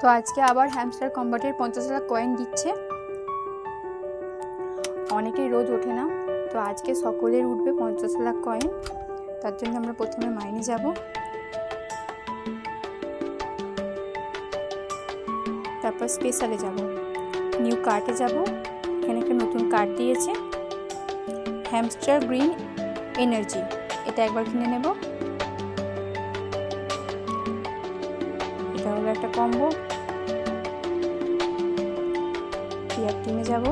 তো আজকে আবার হ্যামস্টার কম্বাটের 50,000 কয়েন দিচ্ছে। অনেকেই রোজ ওঠে না, তো আজকে সকলের উঠবে 50,000 কয়েন। তার জন্য আমরা প্রথমে মাইনে যাব, তারপর স্পেশালে যাব, নিউ কার্টে যাব। এখানে একটা নতুন কার্ড দিয়েছে, হ্যামস্টার গ্রিন এনার্জি। এটা একবার কিনে নেব। এটা হলো একটা কম্বো। পিয়ার টিমে যাব,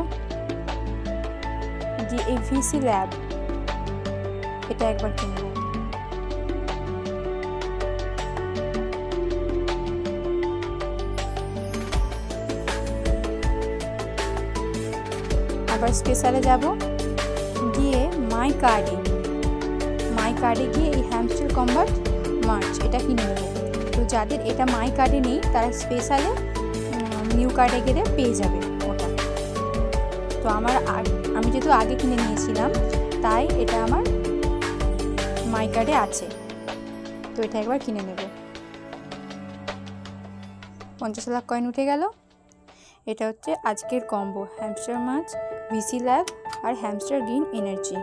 যে এই ভিসি ল্যাব, এটা একবার কিনে নেব। আবার স্পেশালে যাব, গিয়ে মাই কার্ডে গিয়ে এই হ্যামস্টার কম্বাট মার্চ এটা কিনে নেব। তো যাদের এটা মাই কার্ডে নেই তারা স্পেশালে নিউ কার্ডে গেলে পেয়ে যাবে ওটা। তো আমি যেহেতু আগে কিনে নিয়েছিলাম তাই এটা আমার মাই কার্ডে আছে, তো এটা একবার কিনে নেব। 50,000 কয়েন উঠে গেল। এটা হচ্ছে আজকের কম্বো, হ্যামস্টার মাছ, ভিসি ল্যাব আর হ্যামস্টার গ্রিন এনার্জি।